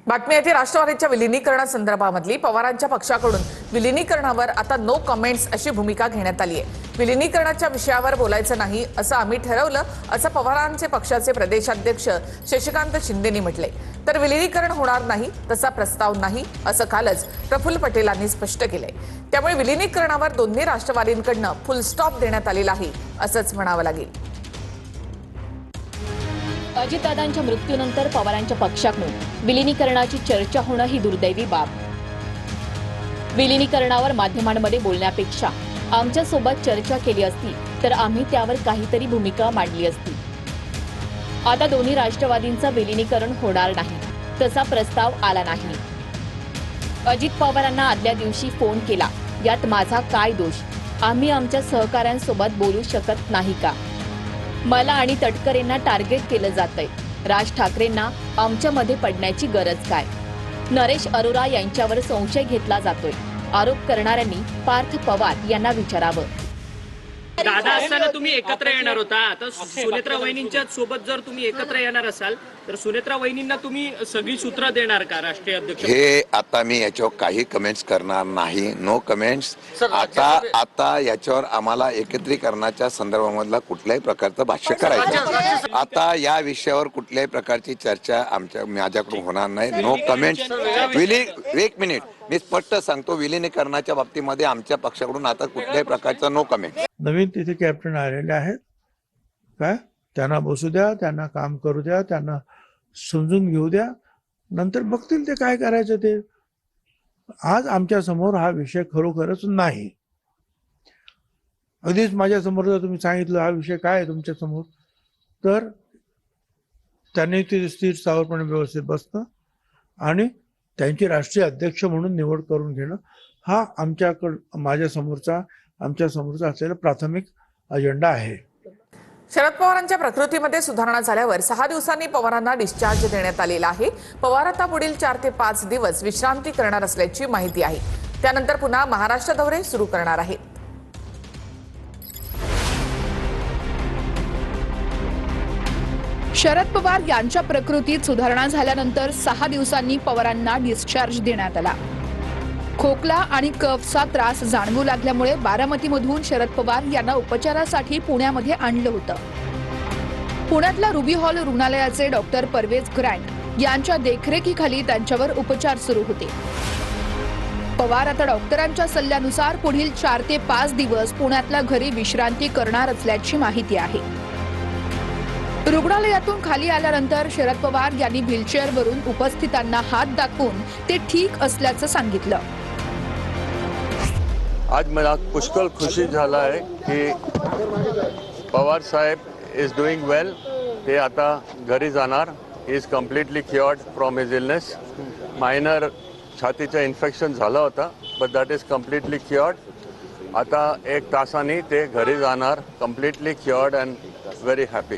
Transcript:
बातमी येथे राष्ट्रवादीच्या विलीनीकरणासंदर्भामधली पवारांच्या पक्षाकडून विलीनीकरणावर आता नो कमेंट्स अशी भूमिका घेण्यात आली आहे। विलीनीकरणाच्या विषयावर बोलायचं नाही असं आम्ही ठरवलं असं पवारांचे पक्षाचे प्रदेशाध्यक्ष शशिकांत शिंदेंनी म्हटले। तर विलीनीकरण होणार नाही तसा प्रस्ताव नाही असं कालच प्रफुल्ल पटेलांनी स्पष्ट केलंय। त्यामुळे विलीनीकरणावर दोन्ही राष्ट्रवादींकडनं फुल स्टॉप देण्यात आलेला आहे असंच म्हणावं लागेल। अजितदादांच्या मृत्यूनंतर पवारांच्या पक्षाकडून विलीनीकरणाची चर्चा होणं ही दुर्दैवी बाब। विलीनीकरणावर माध्यमांमध्ये बोलण्यापेक्षा आमच्यासोबत चर्चा केली असती तर आम्ही त्यावर काहीतरी भूमिका मांडली असती। आता दोन्ही राष्ट्रवादींचं विलीनीकरण होणार नाही तसा प्रस्ताव आला नाही। अजित पवारांना आदल्या दिवशी फोन केला, यात माझा काय दोष? आम्ही आमच्या सहकाऱ्यांसोबत बोलू शकत नाही का? मला आणि तटकरेंना टार्गेट केलं जातंय। राज ठाकरेंना आमच्यामध्ये पडण्याची गरज काय? नरेश अरोरा यांच्यावर संशय घेतला जातोय। आरोप करणाऱ्यांनी पार्थ पवार यांना विचारावं। दादा असताना तुम्ही एकत्र येणार होता, आता सुनेत्रा वहिनींच्या सोबत जर तुम्ही एकत्र येणार असाल तर सुनेत्रा वहिनींना तुम्ही सगळी सूत्र देणार का राष्ट्रीय अध्यक्ष? हे आता मी याच्यावर काही कमेंट्स करणार नाही, नो कमेंट्स। आता याच्यावर आम्हाला एकत्रीकरणाच्या संदर्भामधला कुठल्याही प्रकारचं भाष्य करायचं। आता या विषयावर कुठल्याही प्रकारची चर्चा माझ्याकडून होणार नाही, नो कमेंट्स। एक मिनिट, मी स्पष्ट सांगतो, विलीनीकरणाच्या बाबतीमध्ये आमच्या पक्षाकडून आता कुठल्याही प्रकारचं नो कमेंट। नवीन तिथे कॅप्टन आलेले आहेत काय, त्यांना बसू द्या, त्यांना काम करू द्या, त्यांना समजून घेऊ द्या, नंतर बघतील ते काय करायचं ते। आज आमच्या समोर हा विषय खरोखरच नाही। अगदीच माझ्या समोर जर तुम्ही सांगितलं हा विषय काय आहे तुमच्या समोर, तर त्यांनी ते स्थिर स्थावरपणे व्यवस्थित बसणं आणि त्यांची राष्ट्रीय अध्यक्ष म्हणून निवड करून घेणं हा आमच्या समोरचा असलेला प्राथमिक अजेंडा आहे। शरद पवारांच्या प्रकृतीमध्ये सुधारणा झाल्यावर 6 दिवसांनी पवारांना डिस्चार्ज देण्यात आलेला आहे। पवार आता पुढील 4 ते 5 दिवस विश्रांती करणार असल्याची माहिती आहे। त्यानंतर पुन्हा महाराष्ट्र दौरे सुरू करणार आहेत। शरद पवार यांच्या प्रकृतीत सुधारणा झाल्यानंतर 6 दिवसांनी पवारांना डिस्चार्ज देण्यात आला। खोकला आणि कफचा त्रास जाणवू लागल्यामुळे बारामतीमधून शरद पवार यांना उपचारासाठी पुण्यामध्ये आणलं होतं। पुण्यातल्या रुबी हॉल रुग्णालयाचे डॉक्टर परवेज ग्रँट यांच्या देखरेखीखाली त्यांच्यावर उपचार सुरू होते। पवार आता डॉक्टरांच्या सल्ल्यानुसार पुढील 4 ते 5 दिवस पुण्यातल्या घरी विश्रांती करणार असल्याची माहिती आहे। रुग्णालयातून खाली आल्यानंतर शरद पवार यांनी व्हीलचेअरवरून उपस्थितांना हात दाखवून ते ठीक असल्याचं सांगितलं। आज मला पुष्कळ खुशी झाला आहे की Pawar saheb is doing well. ते आता घरी जाणार। He is completely cured from his illness. Minor छातीचं इन्फेक्शन झालं होतं, but that is completely cured. आता 1 तासाने ते घरी जाणार, completely cured and very happy.